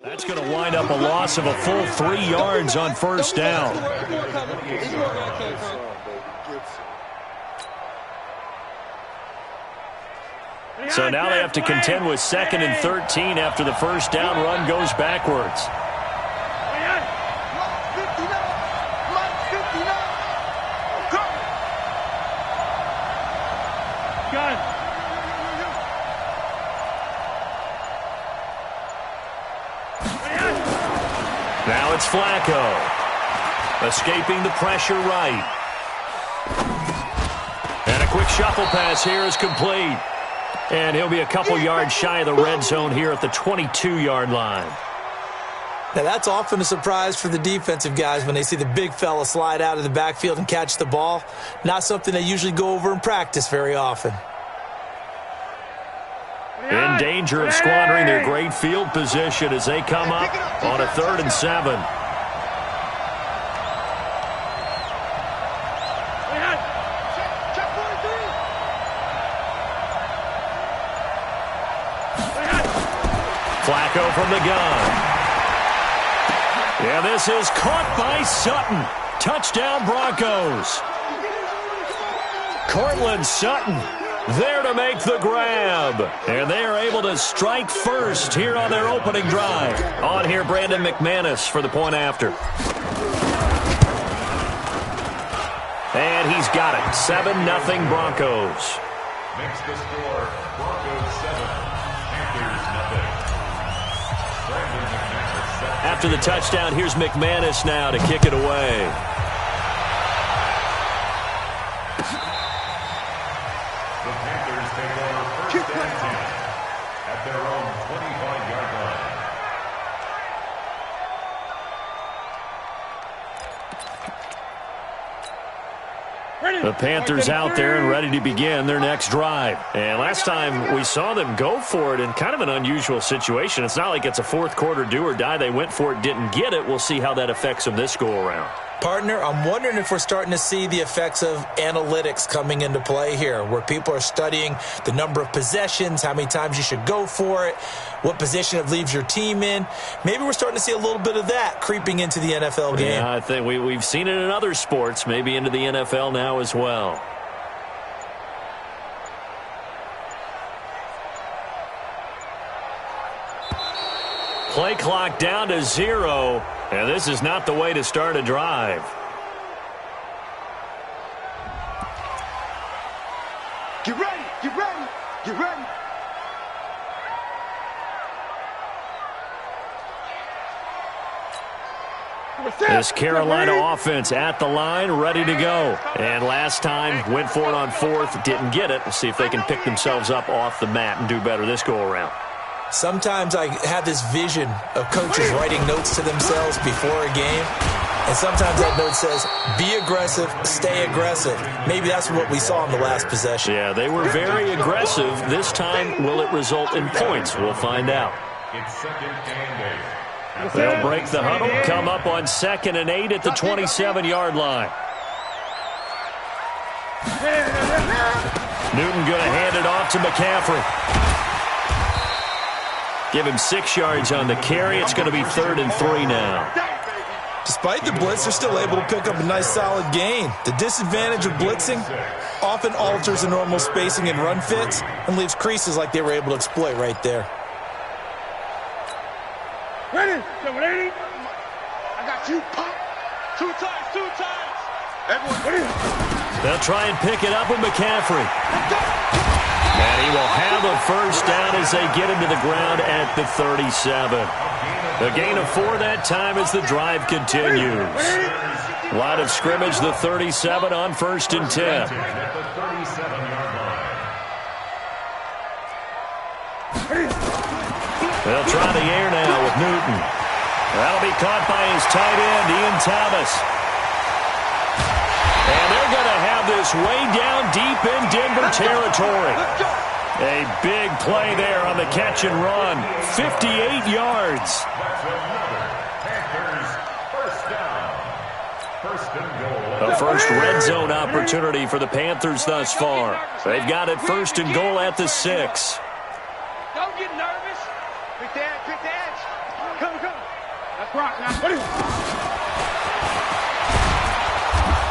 That's going to wind up a loss of a full 3 yards on first down. So now they have to contend with 2nd and 13 after the first down run goes backwards. Now it's Flacco. Escaping the pressure right. And a quick shuffle pass here is complete. And he'll be a couple yards shy of the red zone here at the 22-yard line. Now, that's often a surprise for the defensive guys when they see the big fella slide out of the backfield and catch the ball. Not something they usually go over in practice very often. In danger of squandering their great field position as they come up on a 3rd and 7. Flacco from the gun. Yeah, this is caught by Sutton. Touchdown Broncos. Cortland Sutton there to make the grab. And they are able to strike first here on their opening drive. On here, Brandon McManus for the point after. And he's got it. 7-0 Broncos. Makes the score Broncos 7, Panthers nothing. After the touchdown, here's McManus now to kick it away. The Panthers take over 1st and 10 at their own 25-yard line. The Panthers out there and ready to begin their next drive. And last time we saw them go for it in kind of an unusual situation. It's not like it's a fourth quarter do or die. They went for it, didn't get it. We'll see how that affects them this go-around. Partner, I'm wondering if we're starting to see the effects of analytics coming into play here, where people are studying the number of possessions, how many times you should go for it, what position it leaves your team in. Maybe we're starting to see a little bit of that creeping into the NFL game. Yeah, I think we've seen it in other sports, maybe into the NFL now as well. Play clock down to 0, and this is not the way to start a drive. Get ready, get ready, get ready. This Carolina offense at the line, ready to go. And last time, went for it on 4th, didn't get it. We'll see if they can pick themselves up off the mat and do better this go-around. Sometimes I have this vision of coaches writing notes to themselves before a game, and sometimes that note says, be aggressive, stay aggressive. Maybe that's what we saw in the last possession. Yeah, they were very aggressive. This time, will it result in points? We'll find out. It's 2nd and 8. They'll break the huddle, come up on 2nd and 8 at the 27-yard line. Newton going to hand it off to McCaffrey. Give him 6 yards on the carry. It's going to be 3rd and 3 now. Despite the blitz, they're still able to pick up a nice solid gain. The disadvantage of blitzing often alters the normal spacing and run fits and leaves creases like they were able to exploit right there. Ready, get ready. I got you, pop. 2 times, 2 times. Everyone ready. They'll try and pick it up with McCaffrey. And he will have a first down as they get him to the ground at the 37. A gain of 4 that time as the drive continues. Line of scrimmage, the 37 on 1st and 10. They'll try the air now with Newton. That'll be caught by his tight end, Ian Thomas. And they're going to have this way down deep in Denver territory. A big play there on the catch and run. 58 yards. A first red zone opportunity for the Panthers thus far. They've got it 1st and goal at the 6. Don't get nervous. Quick edge, quick edge. Come.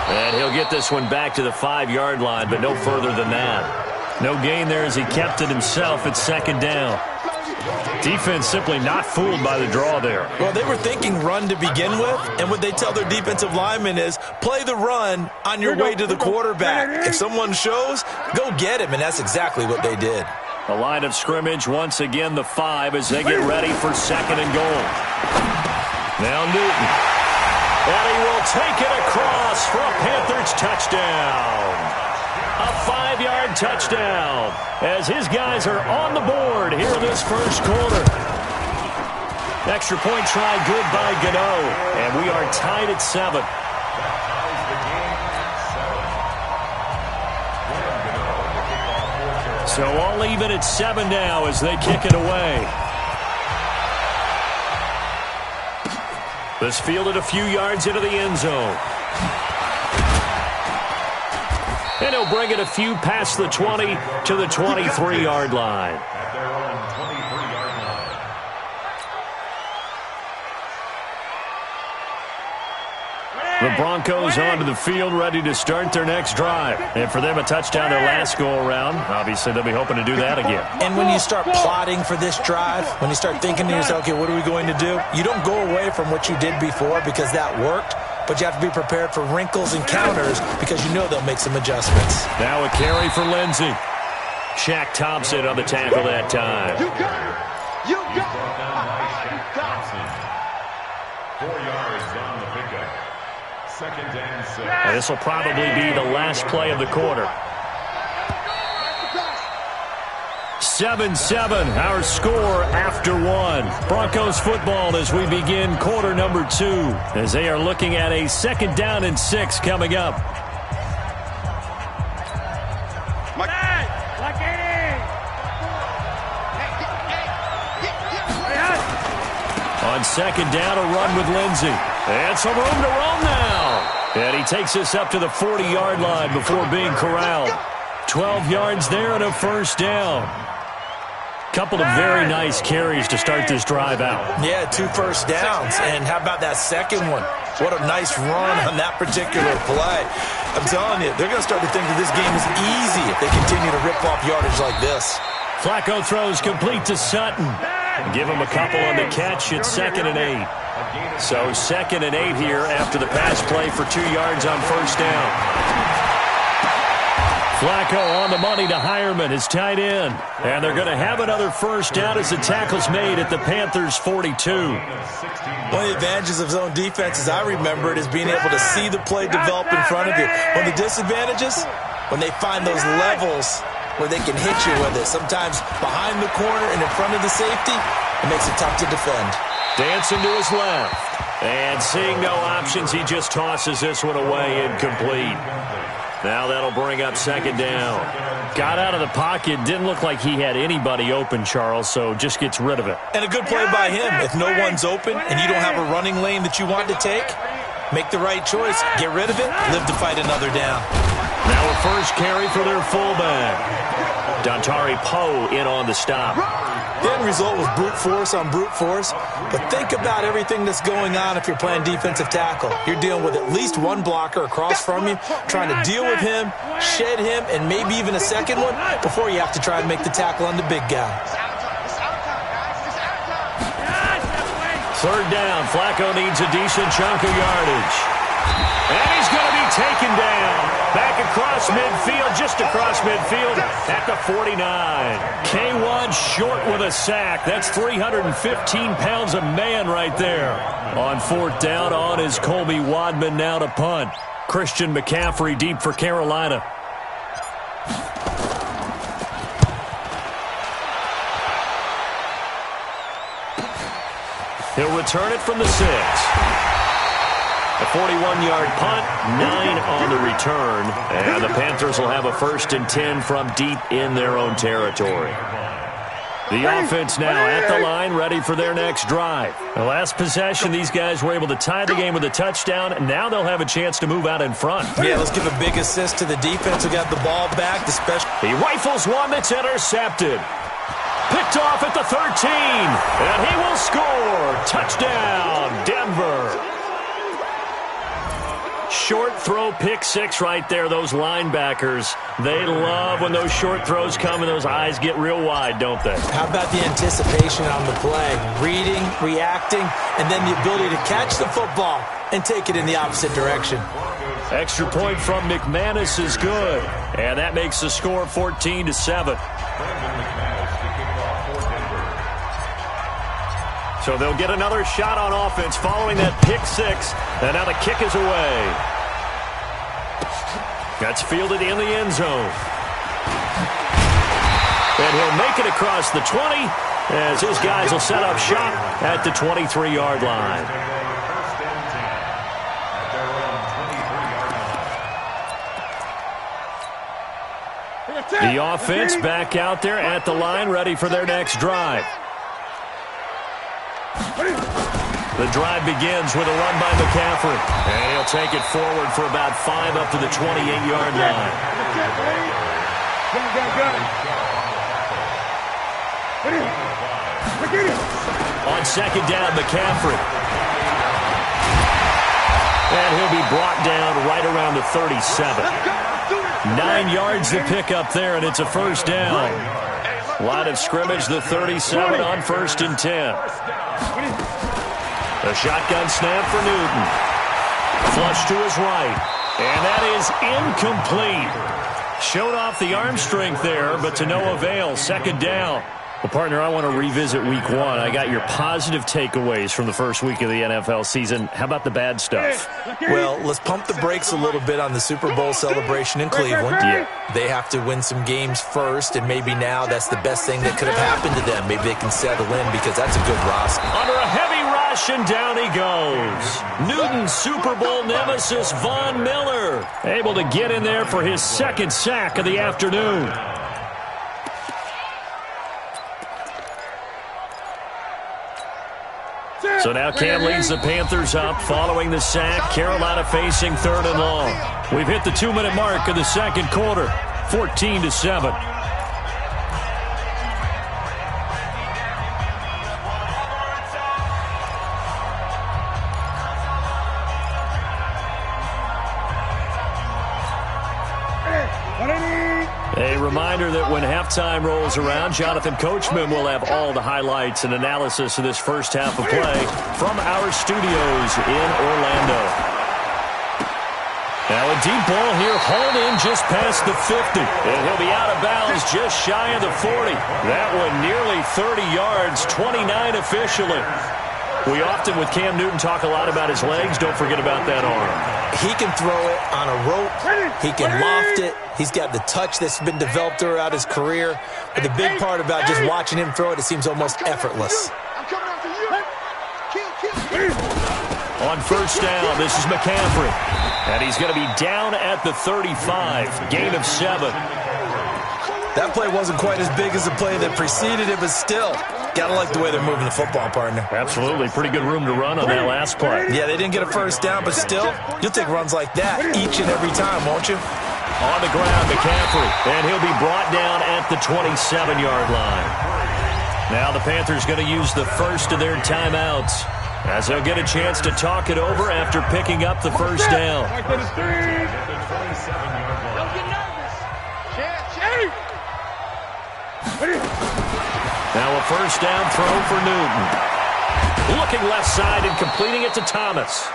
And he'll get this one back to the 5-yard line, but no further than that. No gain there as he kept it himself at second down. Defense simply not fooled by the draw there. Well, they were thinking run to begin with, and what they tell their defensive linemen is play the run on your way to the quarterback. If someone shows, go get him, and that's exactly what they did. The line of scrimmage, once again, the 5 as they get ready for second and goal. Now Newton. And he will take it across for a Panthers touchdown. A 5-yard touchdown as his guys are on the board here in this first quarter. Extra point try good by Gano, and we are tied at 7. So all even at 7 now as they kick it away. This fielded a few yards into the end zone. And he'll bring it a few past the 20 to the 23-yard line. At their own 23-yard line. The Broncos onto the field, ready to start their next drive. And for them, a touchdown their last go-around. Obviously, they'll be hoping to do that again. And when you start plotting for this drive, when you start thinking to yourself, okay, what are we going to do? You don't go away from what you did before because that worked. But you have to be prepared for wrinkles and counters because you know they'll make some adjustments. Now a carry for Lindsey. Shaq Thompson on the tackle that time. You got it. You got it. Down by Shaq Thompson. 4 yards on the pickup. Second and 6. And this will probably be the last play of the quarter. 7-7, our score after 1. Broncos football as we begin quarter number 2, as they are looking at a 2nd down and 6 coming up. On 2nd down, a run with Lindsey. And some room to roam now. And he takes us up to the 40-yard line before being corralled. 12 yards there and a first down. Couple of very nice carries to start this drive out. Yeah, 2 first downs. And how about that second one? What a nice run on that particular play. I'm telling you, they're going to start to think that this game is easy if they continue to rip off yardage like this. Flacco throws complete to Sutton. Give him a couple on the catch at 2nd and 8. So 2nd and 8 here after the pass play for 2 yards on first down. Flacco on the money to Hireman, his tight end. And they're going to have another first down as the tackle's made at the Panthers' 42. One of the advantages of zone defense, as I remember it, is being able to see the play develop in front of you. One of the disadvantages, when they find those levels where they can hit you with it, sometimes behind the corner and in front of the safety, it makes it tough to defend. Dancing to his left. And seeing no options, he just tosses this one away incomplete. Now that'll bring up 2nd down. Got out of the pocket. Didn't look like he had anybody open, Charles, so just gets rid of it. And a good play by him. If no one's open and you don't have a running lane that you want to take, make the right choice. Get rid of it. Live to fight another down. Now a first carry for their fullback. Dontari Poe in on the stop. The end result was brute force on brute force. But think about everything that's going on if you're playing defensive tackle. You're dealing with at least one blocker across from you, trying to deal with him, shed him, and maybe even a second one before you have to try and make the tackle on the big guy. 3rd down. Flacco needs a decent chunk of yardage. And he's going to be taken down. Back across midfield, just across midfield at the 49. K1 short with a sack. That's 315 pounds of man right there. On 4th down, on is Colby Weidman now to punt. Christian McCaffrey deep for Carolina. He'll return it from the 6. A 41-yard punt, 9 on the return, and the Panthers will have a 1st and 10 from deep in their own territory. The offense now at the line, ready for their next drive. The last possession, these guys were able to tie the game with a touchdown, and now they'll have a chance to move out in front. Yeah, let's give a big assist to the defense who got the ball back. He rifles one that's intercepted. Picked off at the 13, and he will score. Touchdown, short throw pick six right there. Those linebackers, they love when those short throws come and those eyes get real wide, don't they? How about the anticipation on the play? Reading, reacting, and then the ability to catch the football and take it in the opposite direction. Extra point from McManus is good. And that makes the score 14-7. So they'll get another shot on offense following that pick six. And now the kick is away. That's fielded in the end zone. And he'll make it across the 20 as his guys will set up shop at the 23-yard line. The offense back out there at the line, ready for their next drive. The drive begins with a run by McCaffrey. And he'll take it forward for about 5 up to the 28-yard line. On second down, McCaffrey. And he'll be brought down right around the 37. 9 yards to pick up there, and it's a first down. Line of scrimmage, the 37 on 1st and 10. A shotgun snap for Newton. Flush to his right. And that is incomplete. Showed off the arm strength there, but to no avail. Second down. Well, partner, I want to revisit week 1. I got your positive takeaways from the first week of the NFL season. How about the bad stuff? Well, let's pump the brakes a little bit on the Super Bowl celebration in Cleveland. Yeah. They have to win some games first, and maybe now that's the best thing that could have happened to them. Maybe they can settle in because that's a good roster. Under a heavy rush, and down he goes. Newton's Super Bowl nemesis, Von Miller, able to get in there for his second sack of the afternoon. So now Cam leads the Panthers up following the sack. Carolina facing 3rd and long. We've hit the 2-minute mark of the second quarter. 14-7. A reminder that when halftime rolls around, Jonathan Coachman will have all the highlights and analysis of this first half of play from our studios in Orlando. Now a deep ball here, hauled in just past the 50. And he'll be out of bounds just shy of the 40. That one nearly 30 yards, 29 officially. We often, with Cam Newton, talk a lot about his legs. Don't forget about that arm. He can throw it on a rope. He can loft it. He's got the touch that's been developed throughout his career. But the big part about just watching him throw it seems almost effortless. On first down, this is McCaffrey. And he's going to be down at the 35. Gain of 7. That play wasn't quite as big as the play that preceded it, but still, gotta like the way they're moving the football, partner. Absolutely. Pretty good room to run on that last play. Yeah, they didn't get a first down, but still, you'll take runs like that each and every time, won't you? On the ground, McCaffrey. And he'll be brought down at the 27-yard line. Now the Panthers going to use the first of their timeouts as they'll get a chance to talk it over after picking up the first down. Now a first down throw for Newton. Looking left side and completing it to Thomas.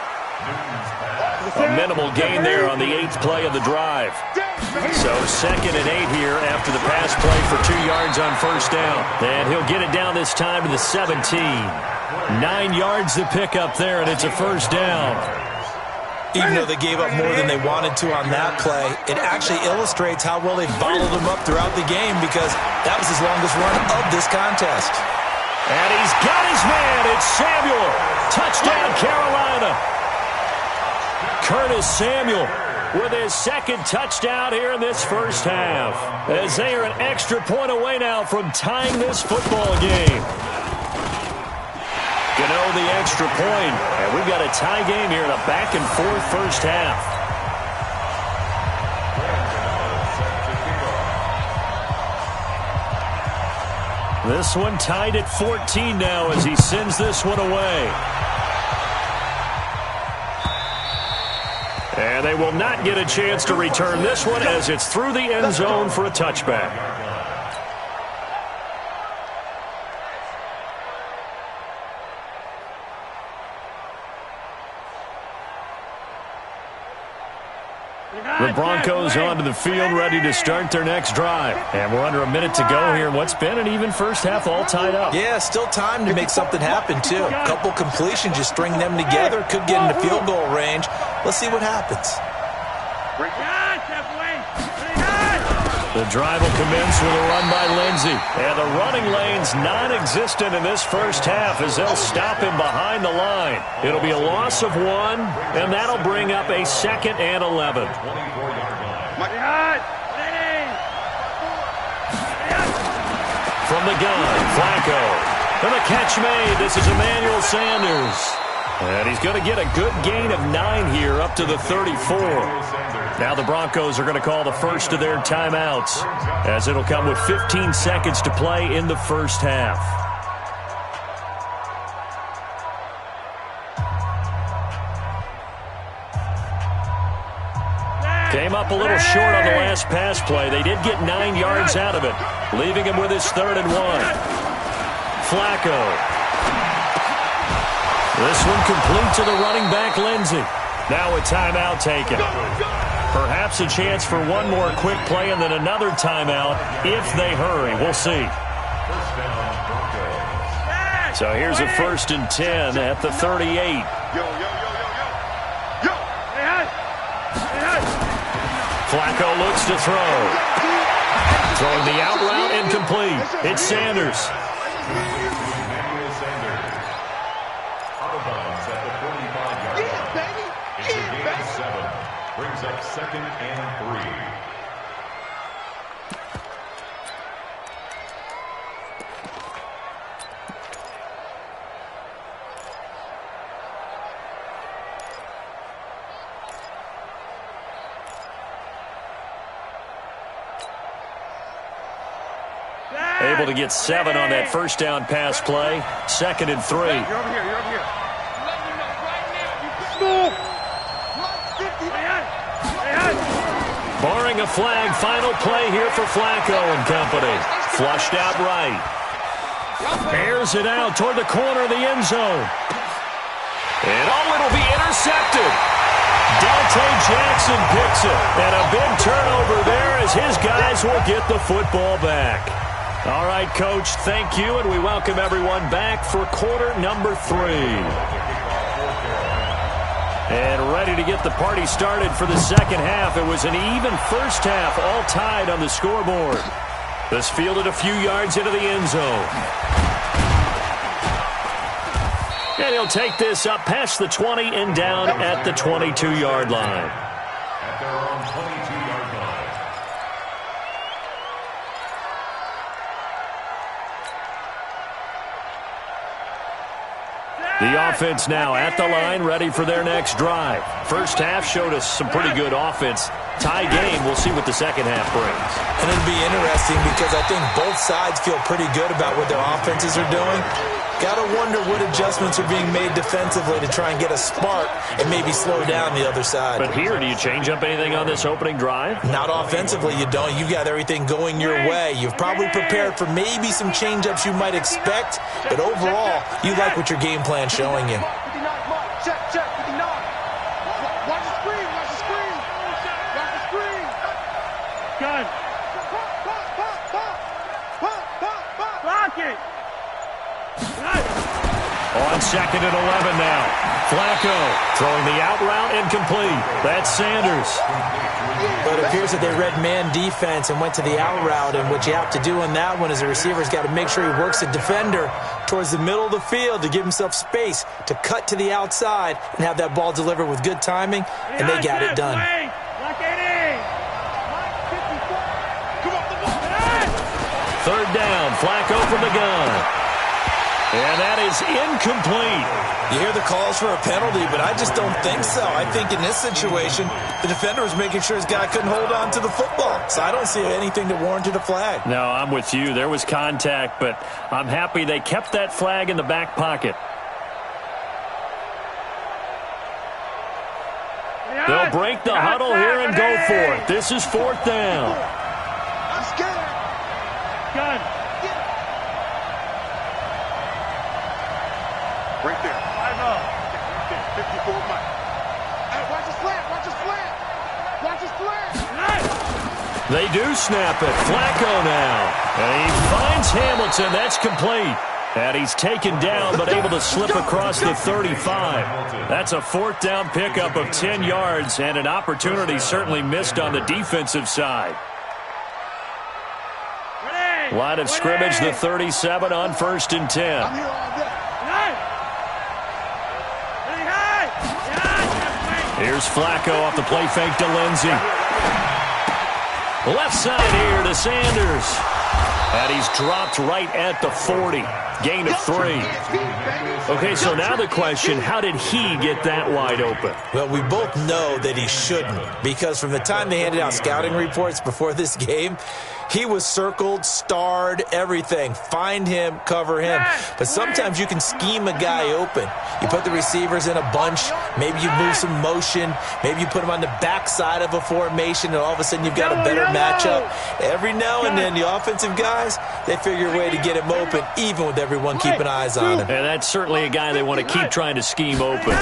A minimal gain there on the 8th play of the drive. So 2nd and 8 here after the pass play for 2 yards on first down. And he'll get it down this time to the 17. 9 yards to pick up there, and it's a first down. Even though they gave up more than they wanted to on that play, it actually illustrates how well they bottled him up throughout the game because that was his longest run of this contest. And he's got his man. It's Samuel. Touchdown, Carolina. Curtis Samuel with his second touchdown here in this first half, as they are an extra point away now from tying this football game. Gano the extra point, and we've got a tie game here in a back-and-forth first half. This one tied at 14 now as he sends this one away. And they will not get a chance to return this one as it's through the end zone for a touchback. The Broncos onto the field, ready to start their next drive. And we're under a minute to go here. What's been an even first half, all tied up. Yeah, still time to make something happen, too. A couple completions, just string them together. Could get into field goal range. Let's see what happens. The drive will commence with a run by Lindsey. And the running lane's non-existent in this first half as they'll stop him behind the line. It'll be a loss of 1, and that'll bring up a 2nd and 11. From the gun, Flacco. And the catch made. This is Emmanuel Sanders. And he's going to get a good gain of 9 here up to the 34. Now the Broncos are going to call the first of their timeouts as it'll come with 15 seconds to play in the first half. Came up a little short on the last pass play. They did get 9 yards out of it, leaving him with his 3rd and 1. Flacco. This one complete to the running back, Lindsey. Now a timeout taken. Perhaps a chance for one more quick play and then another timeout if they hurry. We'll see. So here's a 1st and 10 at the 38. Flacco looks to throw. Throwing the out route incomplete. It's Sanders. Brings up 2nd and 3. Able to get 7 on that first down pass play. 2nd and 3. You're over here. You're over here. Let me know right now. You can move. Barring a flag, final play here for Flacco and company. Flushed out right. Airs it out toward the corner of the end zone. And it'll be intercepted. Dante Jackson picks it. And a big turnover there as his guys will get the football back. All right, Coach, thank you, and we welcome everyone back for quarter number 3. And ready to get the party started for the second half. It was an even first half, all tied on the scoreboard. This fielded a few yards into the end zone. And he'll take this up past the 20 and down at the 22-yard line. At their own 22-yard line. The offense now at the line, ready for their next drive. First half showed us some pretty good offense. Tie game, we'll see what the second half brings. And it'll be interesting because I think both sides feel pretty good about what their offenses are doing. Got to wonder what adjustments are being made defensively to try and get a spark and maybe slow down the other side. But here, do you change up anything on this opening drive? Not offensively, you don't. You got everything going your way. You've probably prepared for maybe some change-ups you might expect, but overall, you like what your game plan's showing you. Check, 59. Watch the screen, watch the screen. Watch the screen. Gun. Pop. Block it. On 2nd and 11 now. Flacco throwing the out route incomplete. That's Sanders. But it appears that they read man defense and went to the out route, and what you have to do on that one is the receiver's got to make sure he works the defender towards the middle of the field to give himself space to cut to the outside and have that ball delivered with good timing, and they got it done. Third down, Flacco from the gun. And that is incomplete. You hear the calls for a penalty, but I just don't think so. I think in this situation, the defender was making sure his guy couldn't hold on to the football. So I don't see anything that warranted a flag. No, I'm with you. There was contact, but I'm happy they kept that flag in the back pocket. They'll break the huddle here and go for it. This is 4th down. I'm scared. Gun. Right there. 54 Mike. Hey, watch his slant. Watch his slant. Watch his slant. They do snap it. Flacco now. And he finds Hamilton. That's complete. And he's taken down but able to slip across the 35. That's a 4th down pickup of 10 yards and an opportunity certainly missed on the defensive side. Line of scrimmage, the 37 on 1st and 10. I'm here all day. Here's Flacco off the play fake to Lindsey. Left side here to Sanders. And he's dropped right at the 40. Gain of 3. Okay, so now the question, how did he get that wide open? Well, we both know that he shouldn't, because from the time they handed out scouting reports before this game, he was circled, starred, everything. Find him, cover him. But sometimes you can scheme a guy open. You put the receivers in a bunch. Maybe you move some motion. Maybe you put him on the backside of a formation, and all of a sudden you've got a better matchup. Every now and then, the offensive guys, they figure a way to get him open, even with everyone keeping eyes on him. And that's certainly a guy they want to keep trying to scheme open.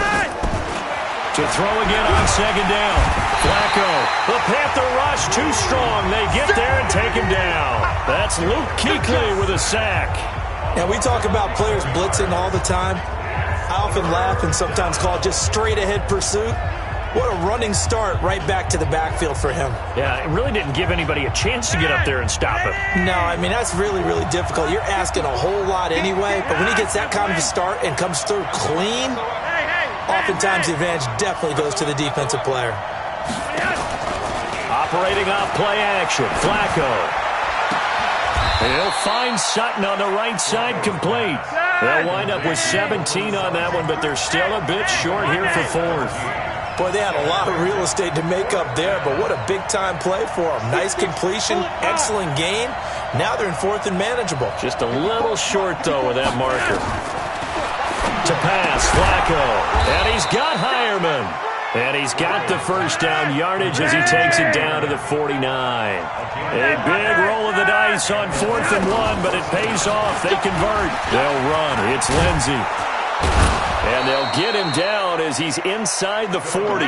To throw again on 2nd down. Flacco. The Panther rush too strong. They get there and take him down. That's Luke Kuechly with a sack. Now, we talk about players blitzing all the time. I often laugh and sometimes call it just straight-ahead pursuit. What a running start right back to the backfield for him. Yeah, it really didn't give anybody a chance to get up there and stop him. No, I mean, that's really, really difficult. You're asking a whole lot anyway, but when he gets that kind of a start and comes through clean, oftentimes the advantage definitely goes to the defensive player. Operating off play action, Flacco. He'll find Sutton on the right side, complete. They'll wind up with 17 on that one, but they're still a bit short here for 4th. Boy, they had a lot of real estate to make up there, but what a big-time play for them. Nice completion, excellent gain. Now they're in 4th and manageable. Just a little short, though, with that marker. To pass, Flacco. And he's got Hireman. And he's got the 1st down yardage as he takes it down to the 49. A big roll of the dice on 4th and 1, but it pays off. They convert. They'll run. It's Lindsey. And they'll get him down as he's inside the 40.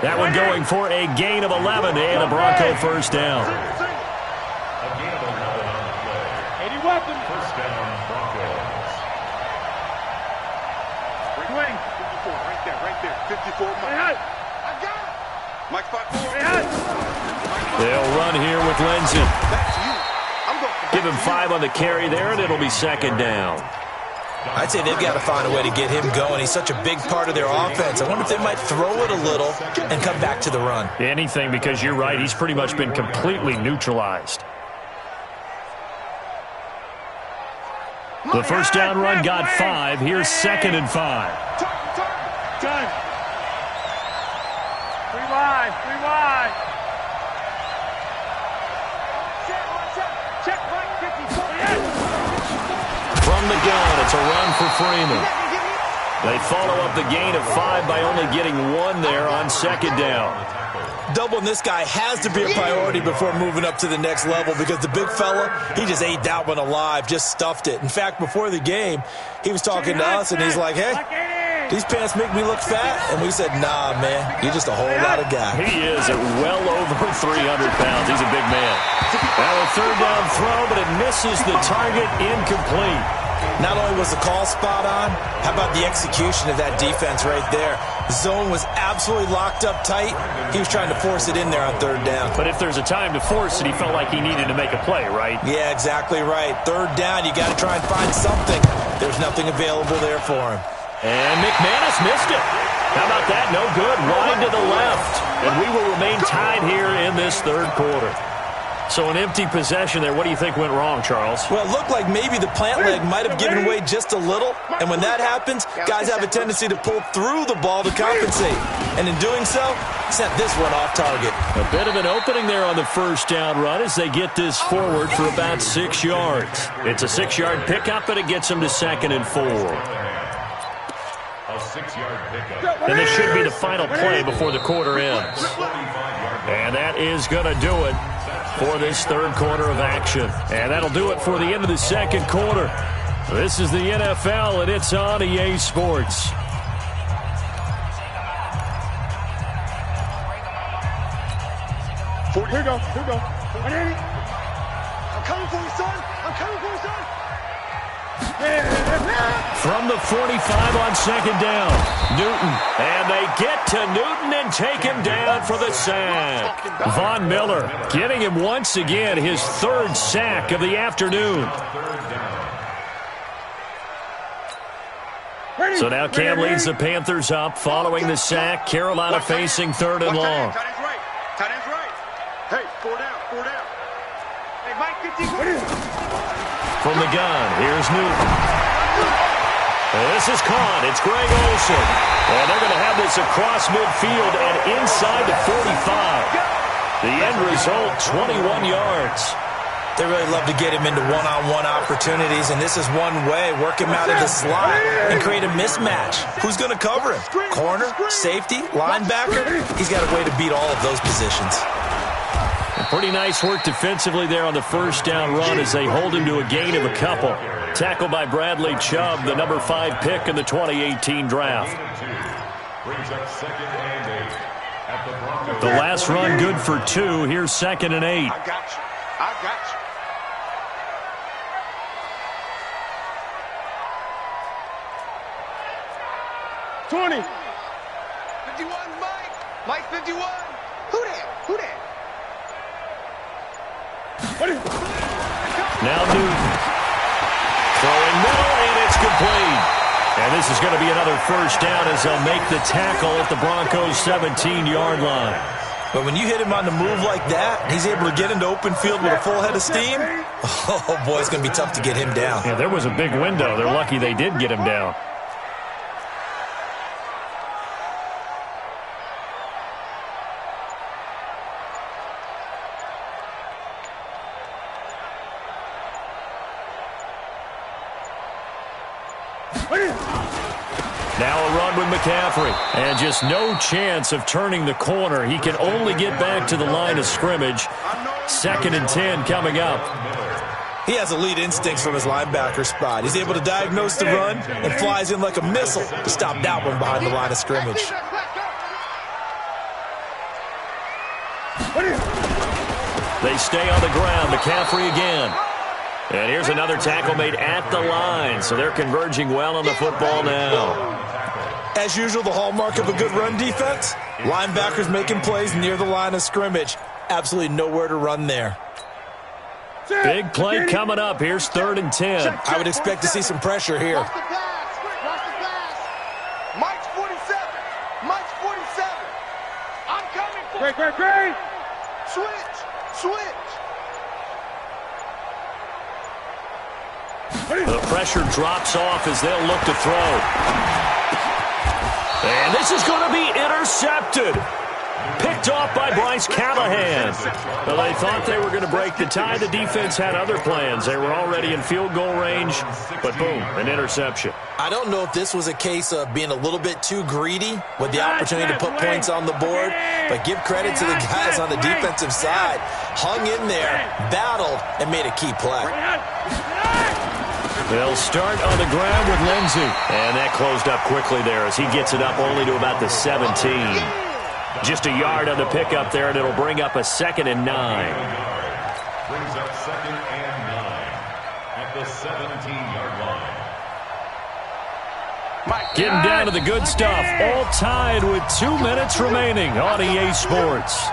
That one going for a gain of 11 and a Bronco 1st down. A gain of 11 on the play. 80 weapons. 1st down, Broncos. Swing. 54, right there. 54, Mike. I got it. Mike 5-4. They'll run here with Lindsey. Back to you. I'm going. Give him 5 on the carry there, and it'll be 2nd down. I'd say they've got to find a way to get him going. He's such a big part of their offense. I wonder if they might throw it a little and come back to the run. Anything, because you're right. He's pretty much been completely neutralized. The 1st down run got 5. Here's 2nd and 5. Time. 3 wide. 3 wide. Check right. 54. From the gun, it's a run for Freeman. They follow up the gain of 5 by only getting 1 there on 2nd down. Doubling this guy has to be a priority before moving up to the next level, because the big fella, he just ate that one alive, just stuffed it. In fact, before the game, he was talking to us, and he's like, hey, these pants make me look fat. And we said, nah, man, you're just a whole lot of guy. He is at well over 300 pounds. He's a big man. Now a 3rd down throw, but it misses the target, incomplete. Not only was the call spot on, how about the execution of that defense right there? The zone was absolutely locked up tight. He was trying to force it in there on 3rd down. But if there's a time to force it, he felt like he needed to make a play, right? Yeah, exactly right. 3rd down, you got to try and find something. There's nothing available there for him. And McManus missed it. How about that? No good. Wide to the left. And we will remain tied here in this 3rd quarter. So an empty possession there. What do you think went wrong, Charles? Well, it looked like maybe the plant leg might have given way just a little. And when that happens, guys have a tendency to pull through the ball to compensate. And in doing so, sent this one off target. A bit of an opening there on the 1st down run as they get this forward for about 6 yards. It's a 6-yard pickup, but it gets them to 2nd and 4. A 6-yard pickup. And this should be the final play before the quarter ends. And that is going to do it for this third quarter of action. And that'll do it for the end of the second quarter. This is the NFL, and it's on EA Sports. Here we go. I'm coming for you, son. I'm coming for you, son. From the 45 on second down, Newton. And they get to Newton and take him down for the sack. Von Miller getting him once again his third sack of the afternoon. So now Cam leads the Panthers up following the sack. Carolina facing third and long. Tight end's right. Hey, 4 down. Hey, Mike, 50. From the gun, here's Newton. This is caught. It's Greg Olsen. And they're going to have this across midfield and inside the 45. The end result, 21 yards. They really love to get him into one-on-one opportunities, and this is one way. Work him out of the slot and create a mismatch. Who's going to cover him? Corner, safety, linebacker? He's got a way to beat all of those positions. Pretty nice work defensively there on the first down run as they hold him to a gain of a couple. Tackled by Bradley Chubb, the number 5 pick in the 2018 draft. The last run good for 2. Here's 2nd and 8. I got you. 20. 51, Mike. Mike, 51. Who that? Now Newton. Throwing middle, and it's complete. And this is going to be another first down as they'll make the tackle at the Broncos' 17-yard line. But when you hit him on the move like that, he's able to get into open field with a full head of steam. Oh, boy, it's going to be tough to get him down. Yeah, there was a big window. They're lucky they did get him down. Now a run with McCaffrey. And just no chance of turning the corner. He can only get back to the line of scrimmage. 2nd and 10 coming up. He has elite instincts from his linebacker spot. He's able to diagnose the run and flies in like a missile to stop that one behind the line of scrimmage. They stay on the ground. McCaffrey again. And here's another tackle made at the line. So they're converging well on the football now. As usual, the hallmark of a good run defense, linebackers making plays near the line of scrimmage. Absolutely nowhere to run there. Big play coming up. Here's 3rd and 10. I would expect to see some pressure here. Watch the pass. Mike's 47. I'm coming for you. Great. Switch. The pressure drops off as they'll look to throw. And this is going to be intercepted. Picked off by Bryce Callahan. Well, they thought they were going to break the tie. The defense had other plans. They were already in field goal range, but boom, an interception. I don't know if this was a case of being a little bit too greedy with the opportunity to put points on the board, but give credit to the guys on the defensive side. Hung in there, battled, and made a key play. They'll start on the ground with Lindsey. And that closed up quickly there as he gets it up only to about the 17. Just a yard on the pickup there, and it'll bring up a 2nd and 9. Brings up 2nd and 9 at the 17-yard line. Getting down to the good stuff. All tied with 2 minutes remaining on EA Sports.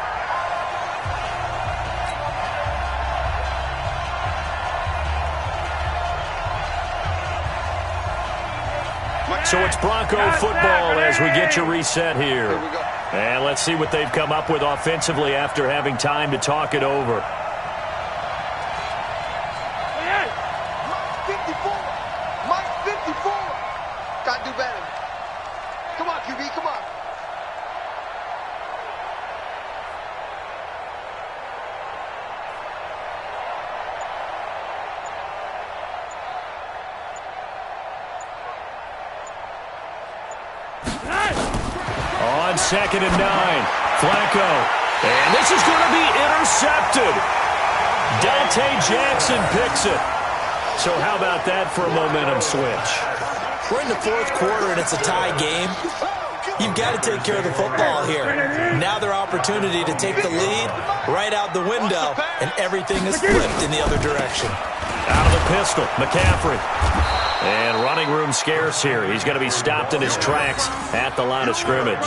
So it's Bronco football as we get you reset here. And let's see what they've come up with offensively after having time to talk it over. 54. Mike, 54. Got to do better. Come on, QB, come on. On 2nd and 9, Flacco. And this is going to be intercepted. Dante Jackson picks it. So how about that for a momentum switch? We're in the fourth quarter, and it's a tie game. You've got to take care of the football here. Now their opportunity to take the lead right out the window, and everything is flipped in the other direction. Out of the pistol, McCaffrey. And running room scarce here. He's going to be stopped in his tracks at the line of scrimmage.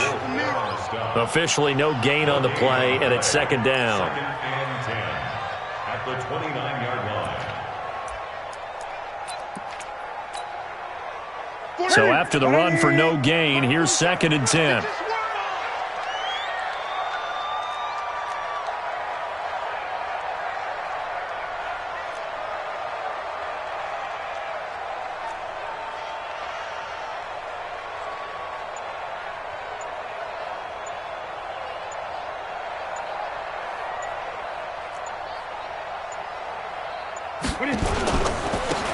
Officially no gain on the play, and it's 2nd down. 2nd and 10 at the 29-yard line. So after the run for no gain, here's 2nd and 10.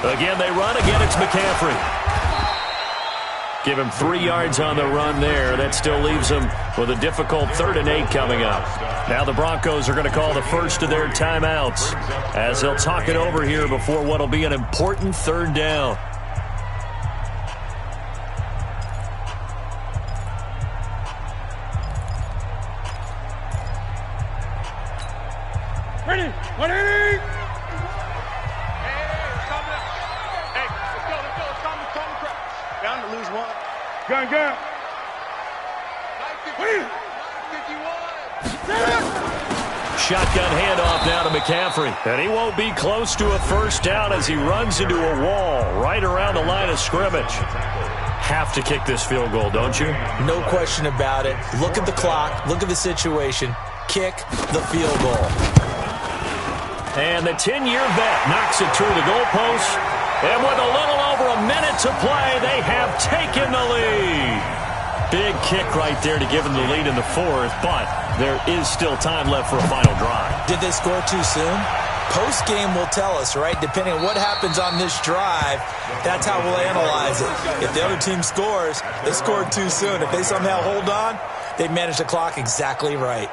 Again, they run. Again, it's McCaffrey. Give him 3 yards on the run there. That still leaves him with a difficult 3rd and 8 coming up. Now the Broncos are going to call the first of their timeouts as they'll talk it over here before what will be an important 3rd down. Ready? Ready? Down to lose 1. Gun. Shotgun handoff now to McCaffrey. And he won't be close to a 1st down as he runs into a wall right around the line of scrimmage. Have to kick this field goal, don't you? No question about it. Look at the clock. Look at the situation. Kick the field goal. And the 10-year vet knocks it through the goalpost. And with a little over a minute to play, they have taken the lead. Big kick right there to give them the lead in the 4th, but there is still time left for a final drive. Did they score too soon? Post-game will tell us, right? Depending on what happens on this drive, that's how we'll analyze it. If the other team scores, they scored too soon. If they somehow hold on, they manage the clock exactly right.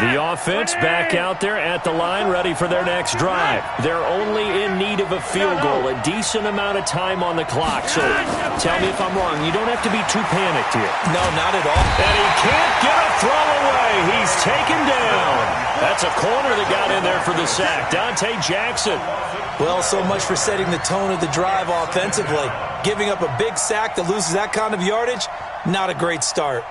The offense back out there at the line, ready for their next drive. They're only in need of a field goal, a decent amount of time on the clock. So tell me if I'm wrong. You don't have to be too panicked here. No, not at all. And he can't get a throw away. He's taken down. That's a corner that got in there for the sack. Dante Jackson. Well, so much for setting the tone of the drive offensively. Giving up a big sack that loses that kind of yardage, not a great start.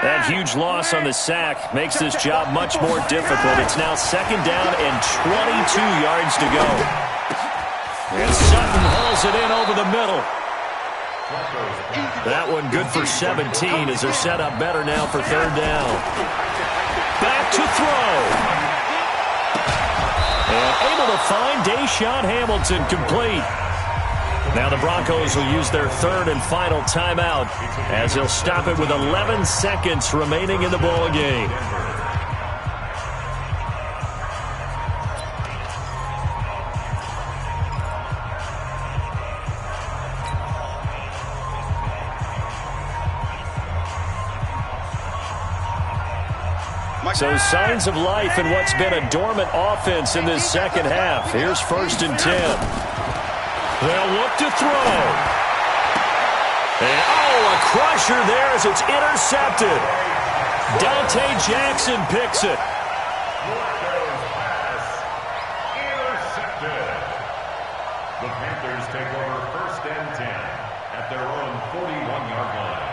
That huge loss on the sack makes this job much more difficult. It's now 2nd down and 22 yards to go. And Sutton hauls it in over the middle. That one good for 17 as they're set up better now for 3rd down. Back to throw. And able to find Deshaun Hamilton complete. Now the Broncos will use their 3rd and final timeout as they'll stop it with 11 seconds remaining in the ball game. So signs of life in what's been a dormant offense in this 2nd half. Here's 1st and 10. They'll look to throw. And, a crusher there as it's intercepted. Dante Jackson picks it. Intercepted. The Panthers take over 1st and 10 at their own 41-yard line.